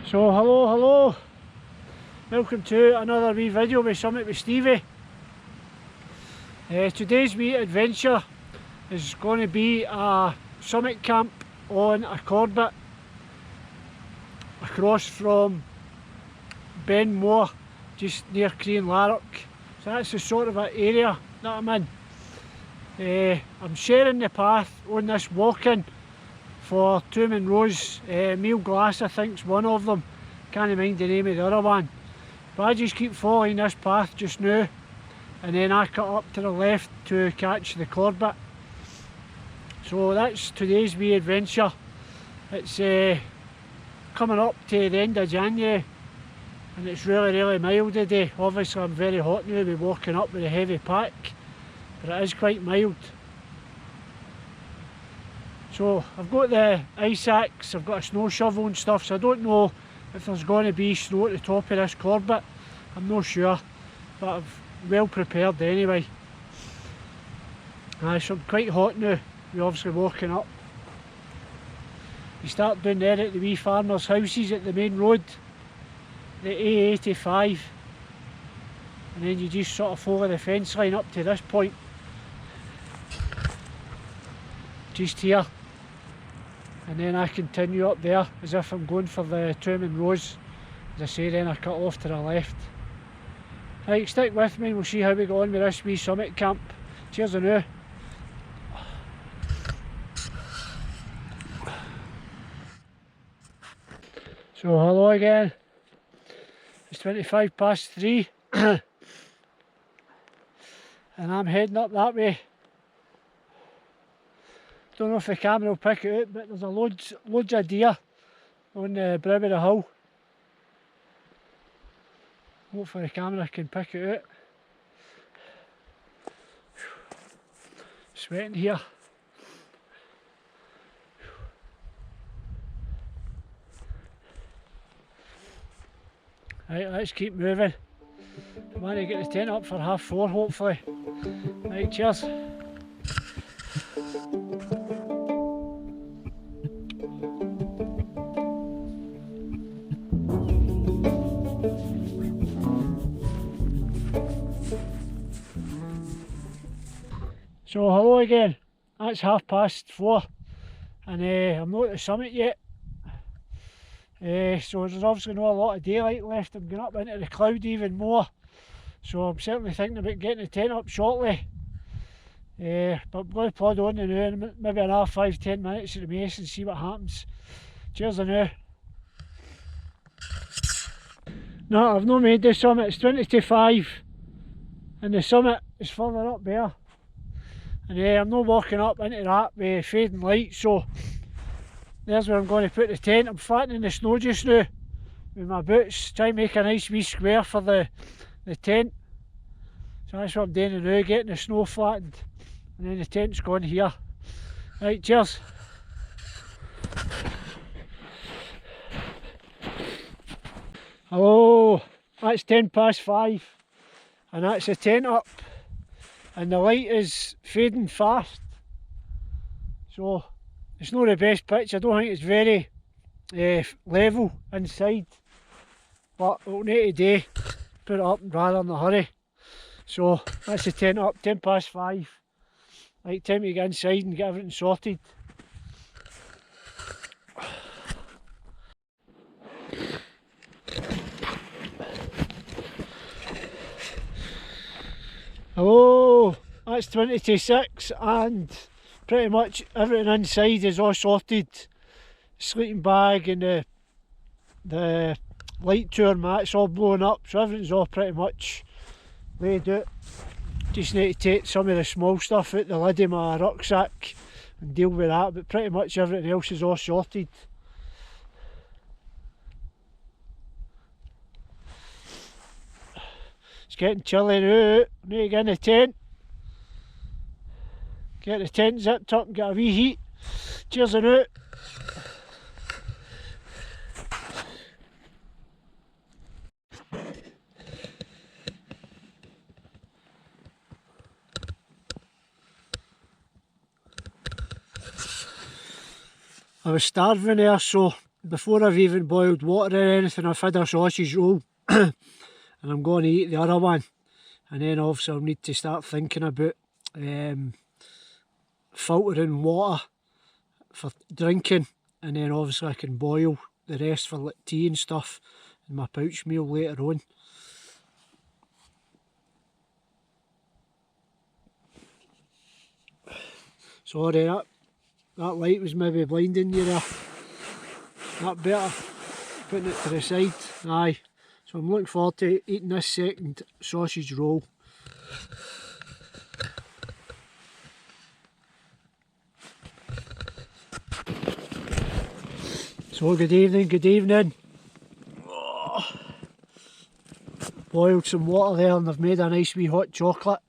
So hello, welcome to another wee video with Summit with Stevie. Today's wee adventure is going to be a summit camp on a corbett across from Beinn Moor, just near Crianlarich. So that's the sort of an area that I'm in. I'm sharing the path on this walk-in for two Monroes. Meal Glass I think's one of them, can't mind the name of the other one, but I just keep following this path just now, and then I cut up to the left to catch the corbett. So that's today's wee adventure. It's coming up to the end of January and it's really mild today. Obviously I'm very hot now, we're walking up with a heavy pack, but it is quite mild. So I've got the ice axe, I've got a snow shovel and stuff, so I don't know if there's going to be snow at the top of this corbett. I'm not sure, but I'm well prepared anyway. So I'm quite hot now, we're obviously walking up. You start down there at the wee farmers' houses at the main road, the A85, and then you just sort of follow the fence line up to this point, just here. And then I continue up there as if I'm going for the two Monroes. As I say, then I cut off to the left. Right, stick with me and we'll see how we go on with this wee summit camp. Cheers a now. So hello again. It's 3:25 and I'm heading up that way. Don't know if the camera will pick it out, but there's a loads of deer on the brow of the hill. Hopefully the camera can pick it out. Sweating here. Right, let's keep moving. I want to get the tent up for 4:30 hopefully. Right, cheers. So hello again, that's 4:30 and I'm not at the summit yet. So there's obviously not a lot of daylight left. I'm going up into the cloud even more, so I'm certainly thinking about getting the tent up shortly. But I'm going to plod on now, maybe another 5-10 minutes at the base and see what happens. Cheers now. No, I've not made the summit. It's 20 to 5 and the summit is further up there. And I'm not walking up into that with fading light, so there's where I'm going to put the tent. I'm flattening the snow just now with my boots, try and make a nice wee square for the tent. So that's what I'm doing now, getting the snow flattened, and then the tent's gone here. Right, cheers. Hello, that's 5:10 and that's the tent up. And the light is fading fast, so it's not the best pitch. I don't think it's very level inside, but it'll need today put it up rather than a hurry. So that's the tent up, 5:10. Right, time to get inside and get everything sorted. Hello, that's 20 to 6 and pretty much everything inside is all sorted. Sleeping bag and the light tour mat's all blown up, so everything's all pretty much laid out. Just need to take some of the small stuff out the lid of my rucksack and deal with that, but pretty much everything else is all sorted. It's getting chilly now. Need to get in the tent. Get the tent zipped up and get a wee heat. Cheers on out. I was starving there, so before I've even boiled water or anything, I've had a sausage roll and I'm going to eat the other one. And then obviously I'll need to start thinking about filtering water for drinking, and then obviously I can boil the rest for like tea and stuff in my pouch meal later on. Sorry, that light was maybe blinding you there. That better. Putting it to the side. Aye. So I'm looking forward to eating this second sausage roll. So good evening, good evening. Oh. Boiled some water there and I've made a nice wee hot chocolate,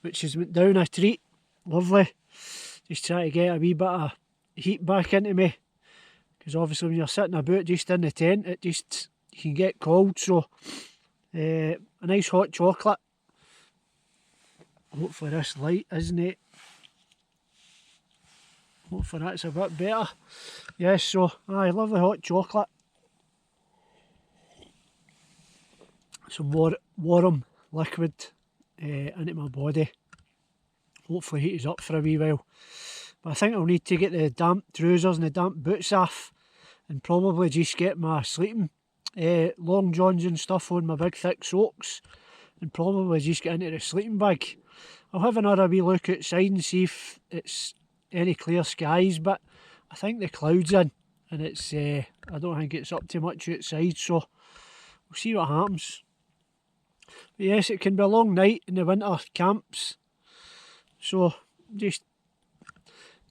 which has went down a treat. Lovely. Just trying to get a wee bit of heat back into me, because obviously when you're sitting about just in the tent, it just, you can get cold. So a nice hot chocolate. Hopefully this light, isn't it? Hopefully that's a bit better. Yes, so aye, lovely hot chocolate. Some warm liquid into my body. Hopefully heat is up for a wee while. But I think I'll need to get the damp trousers and the damp boots off, and probably just get my sleeping long johns and stuff on, my big thick socks, and probably just get into the sleeping bag. I'll have another wee look outside and see if it's any clear skies, but I think the clouds in, and it's I don't think it's up too much outside, so we'll see what happens. But yes, it can be a long night in the winter camps, so just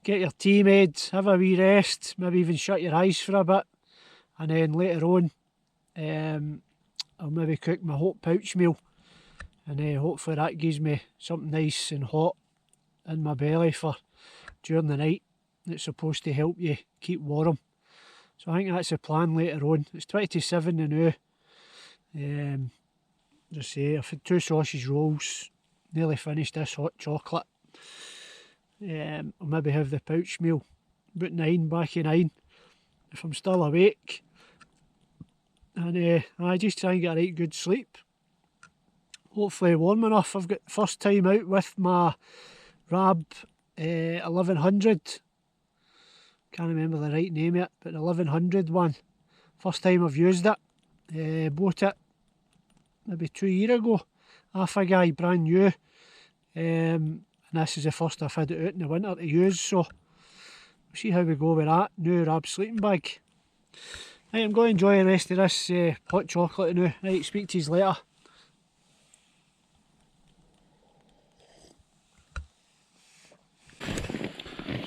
get your tea made, have a wee rest, maybe even shut your eyes for a bit, and then later on I'll maybe cook my hot pouch meal, and hopefully that gives me something nice and hot in my belly for during the night. It's supposed to help you keep warm. So I think that's the plan later on. It's 20 to 7 now. Just say, I've had 2 sausage rolls, nearly finished this hot chocolate. I'll maybe have the pouch meal about 9, back at 9, if I'm still awake. And I just try and get a right good sleep. Hopefully warm enough. I've got the first time out with my Rab 1100. Can't remember the right name yet, but the 1100 one. First time I've used it. Bought it maybe 2 years ago. Half a guy, brand new. And this is the first I've had it out in the winter to use, so we'll see how we go with that new Rab sleeping bag. Right, I'm going to enjoy the rest of this hot chocolate now. Right, speak to you later.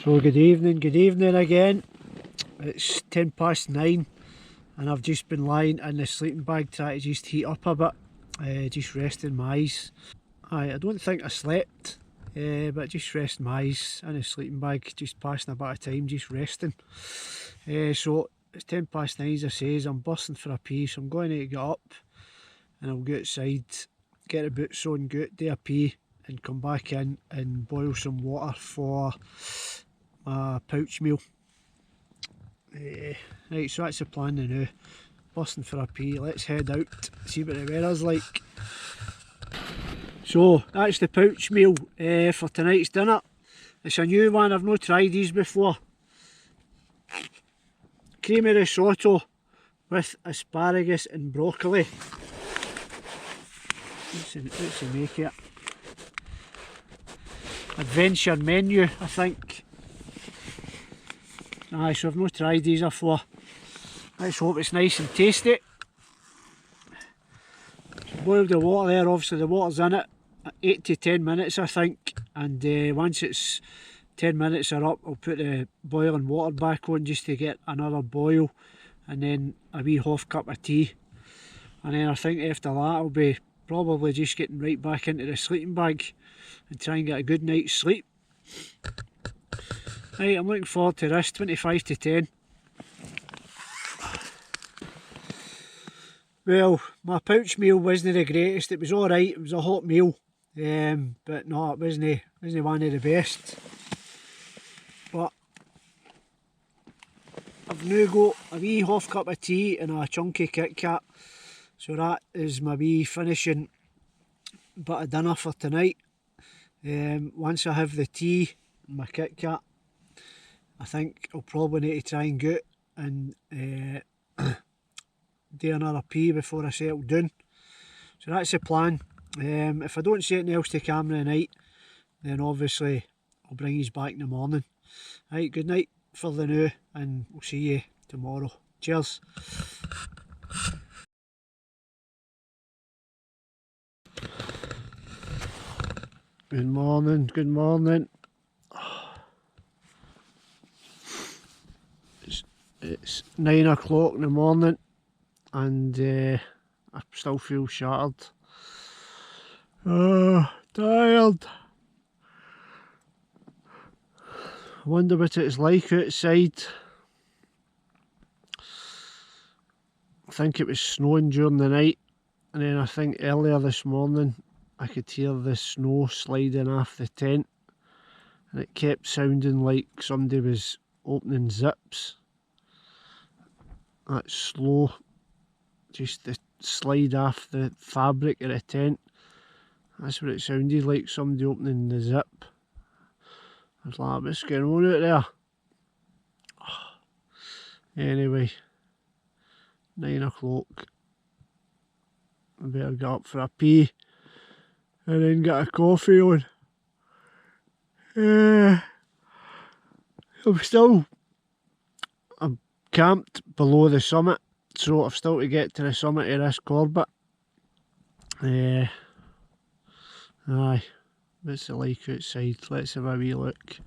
So good evening again. It's 10 past 9 and I've just been lying in the sleeping bag trying to just heat up a bit, just resting my eyes. I don't think I slept, but just resting my eyes in the sleeping bag, just passing a bit of time, just resting. So it's 10 past 9 as I says, I'm bursting for a pee, so I'm going to get up and I'll go outside, get the boots on, go out, do a pee and come back in and boil some water for my pouch meal. Right, so that's the plan now. Busting for a pee, let's head out, see what the weather's like. So that's the pouch meal for tonight's dinner. It's a new one, I've not tried these before. Creamy risotto with asparagus and broccoli. Let's make it. Adventure menu, I think. Aye, so I've not tried these before. Let's hope it's nice and tasty. So boiled the water there, obviously the water's in it. 8 to 10 minutes I think, and once it's 10 minutes are up, I'll put the boiling water back on just to get another boil, and then a wee half cup of tea, and then I think after that I'll be ready to probably just getting right back into the sleeping bag and try and get a good night's sleep. Right, I'm looking forward to this, 25 to 10. Well, my pouch meal wasn't the greatest. It was alright, it was a hot meal. But no, it wasn't one of the best. But I've now got a wee half cup of tea and a chunky Kit Kat. So that is my wee finishing bit of dinner for tonight. Once I have the tea and my Kit Kat, I think I'll probably need to try and go and do another pee before I settle down. So that's the plan. If I don't see anything else to camera tonight, then obviously I'll bring you back in the morning. Right, good night for the now, and we'll see you tomorrow. Cheers. Good morning, good morning. It's 9 o'clock in the morning and I still feel shattered. Tired. I wonder what it's like outside. I think it was snowing during the night, and then I think earlier this morning I could hear the snow sliding off the tent, and it kept sounding like somebody was opening zips. That slow, just the slide off the fabric of the tent. That's what it sounded like, somebody opening the zip. I was like, what's going on out there? Anyway, 9 o'clock. I better get up for a pee and then get a coffee on. I'm camped below the summit, so I've still to get to the summit of this corbett. Aye, what's it like outside? Let's have a wee look.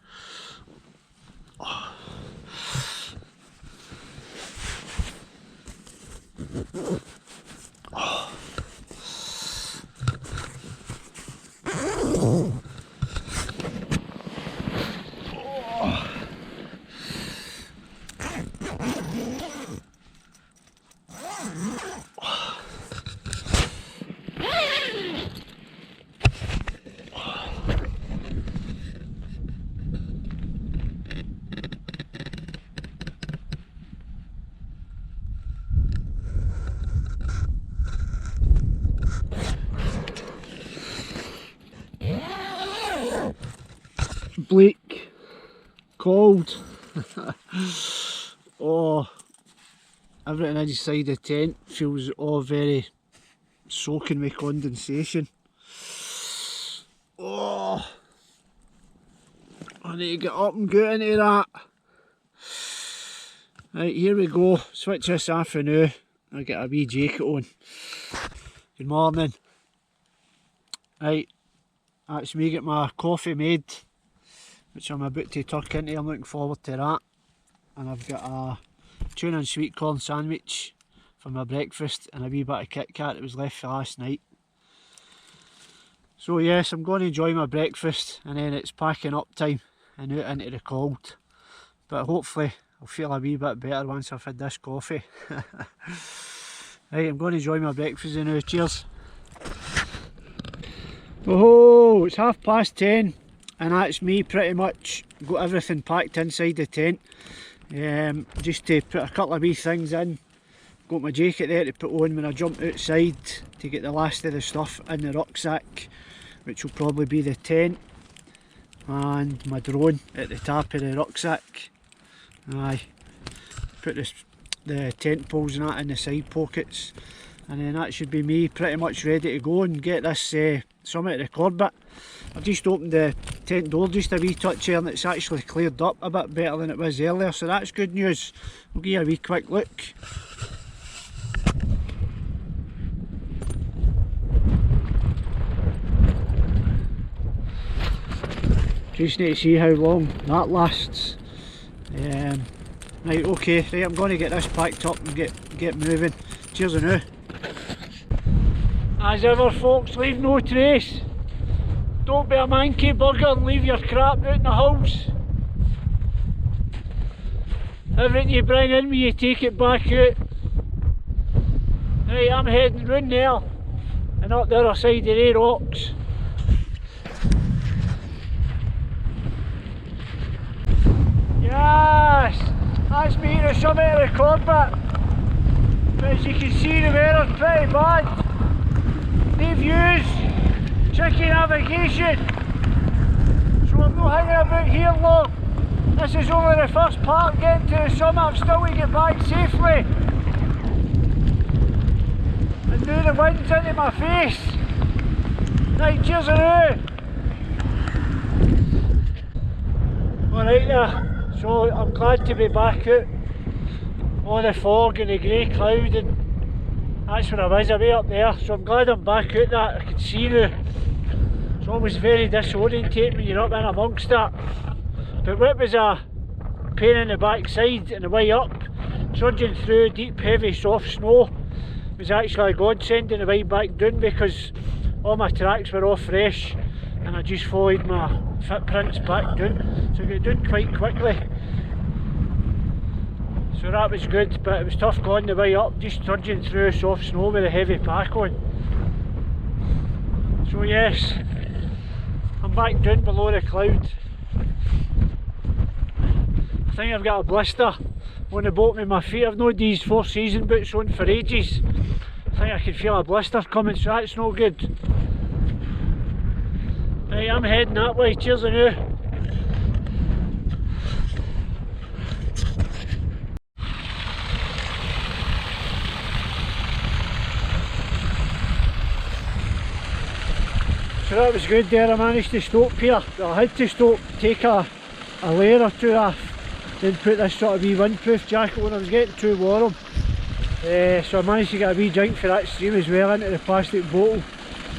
Bleak, cold. Oh, everything inside the tent feels all very soaking with condensation. Oh, I need to get up and get into that. Right, here we go. Switch this off for now. I'll get a wee jacket on. Good morning. Right, that's me get my coffee made, which I'm about to tuck into. I'm looking forward to that. And I've got a tuna and sweet corn sandwich for my breakfast and a wee bit of Kit Kat that was left for last night. So yes, I'm going to enjoy my breakfast and then it's packing up time and out into the cold. But hopefully I'll feel a wee bit better once I've had this coffee. Right, I'm going to enjoy my breakfast now. Cheers. Oh, it's 10:30 and that's me pretty much got everything packed inside the tent. Just to put a couple of wee things in. Got my jacket there to put on when I jump outside to get the last of the stuff in the rucksack, which will probably be the tent and my drone at the top of the rucksack. Aye, put the tent poles and that in the side pockets, and then that should be me pretty much ready to go and get this summit of the corbett. I've just opened the tent door just a wee touch here and it's actually cleared up a bit better than it was earlier, so that's good news. We'll give you a wee quick look. Just need to see how long that lasts. Right, okay, right, I'm going to get this packed up and get moving. Cheers and now. As ever folks, leave no trace. Don't be a manky bugger and leave your crap out in the house. Everything you bring in when you take it back out. Right, I'm heading round there and up the other side of the rocks. Yes! That's me to the summit of the corbett. But as you can see, the weather's pretty bad. The views, tricky navigation. So I'm not hanging about here long. This is only the first part getting to the summit. I'm still to get back safely. And now the wind's into my face. Right, cheers around. Alright there, so I'm glad to be back out. All the fog and the grey cloud, and that's where I was away up there, so I'm glad I'm back out that. I can see now. It's always very disorientating when you're up in amongst that. But what was a pain in the backside on the way up, trudging through deep heavy soft snow, was actually a godsend on the way back down, because all my tracks were all fresh and I just followed my footprints back down, so I got down quite quickly. So that was good, but it was tough going the way up, just trudging through soft snow with a heavy pack on. So yes, I'm back down below the cloud. I think I've got a blister on the bottom of my feet. I've not these 4 season boots on for ages. I think I can feel a blister coming, so that's no good. Right, I'm heading that way, cheers now. So that was good there. I managed to stop here. I had to stop, take a layer or two off, then put this sort of wee windproof jacket on. I was getting too warm, so I managed to get a wee drink for that stream as well into the plastic bottle.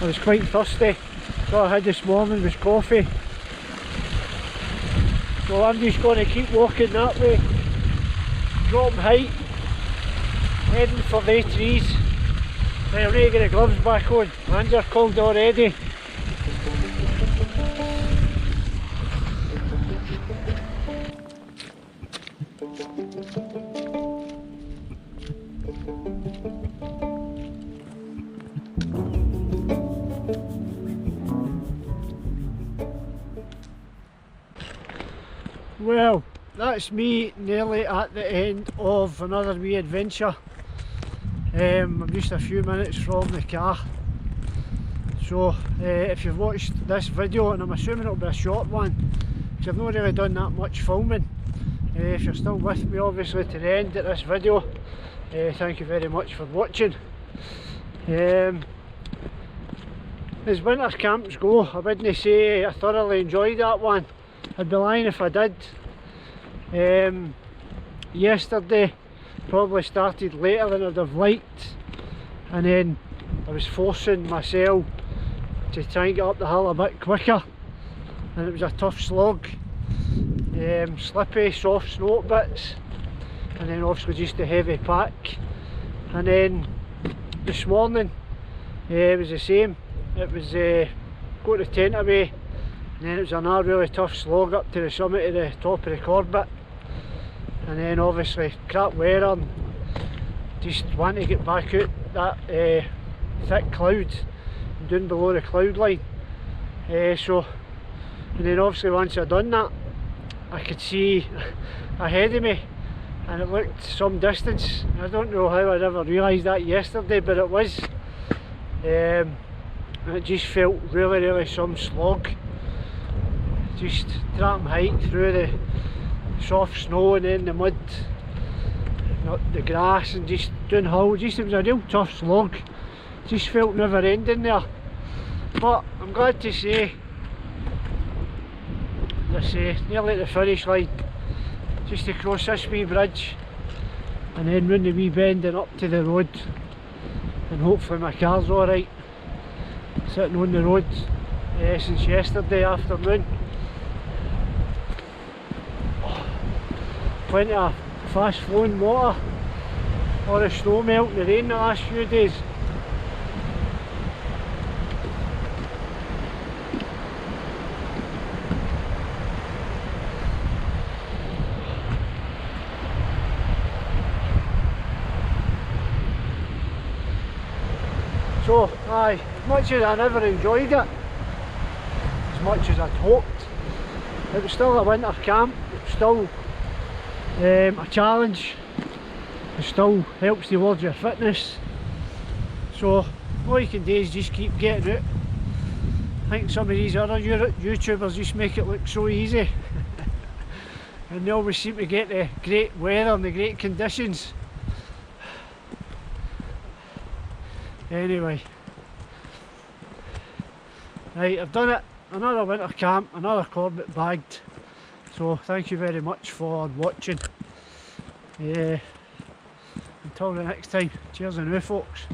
I was quite thirsty, so all I had this morning was coffee. So I'm just going to keep walking that way, dropping height, heading for the trees. Right, I'm ready to get the gloves back on. Hands are cold already. Well, that's me nearly at the end of another wee adventure. I'm just a few minutes from the car. So if you've watched this video, and I'm assuming it'll be a short one, because I've not really done that much filming. If you're still with me obviously to the end of this video, thank you very much for watching. As winter camps go, I wouldn't say I thoroughly enjoyed that one. I'd be lying if I did. Yesterday probably started later than I'd have liked, and then I was forcing myself to try and get up the hill a bit quicker, and it was a tough slog. Slippy, soft snow bits, and then obviously just a heavy pack. And then this morning it was the same. It was got the tent away, and then it was another really tough slog up to the summit of the top of the corbett, and then obviously crap weather and just wanting to get back out that thick cloud and down below the cloud line. And then obviously once I'd done that, I could see ahead of me, and it looked some distance. I don't know how I'd ever realised that yesterday, but it was. And it just felt really some slog. Just tramping height through the soft snow and then the mud, not the grass, and just doing hill. It was a real tough slog. Just felt never ending there. But I'm glad to say, nearly at the finish line, just to cross this wee bridge and then round the wee bend and up to the road, and hopefully my car's alright. Sitting on the road since yesterday afternoon. Plenty of fast flowing water, or the snow melt in the rain the last few days. So, aye, as much as I never enjoyed it, as much as I'd hoped, it was still a winter camp, it was still a challenge, it still helps towards your fitness. So, all you can do is just keep getting out. I think some of these other YouTubers just make it look so easy. And they always seem to get the great weather and the great conditions. Anyway, right, I've done it. Another winter camp, another corbett bagged. So thank you very much for watching. Until the next time, cheers and now folks.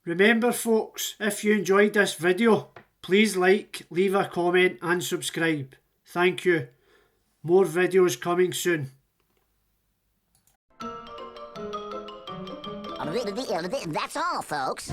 Remember folks, if you enjoyed this video, please like, leave a comment and subscribe. Thank you. More videos coming soon. That's all, folks.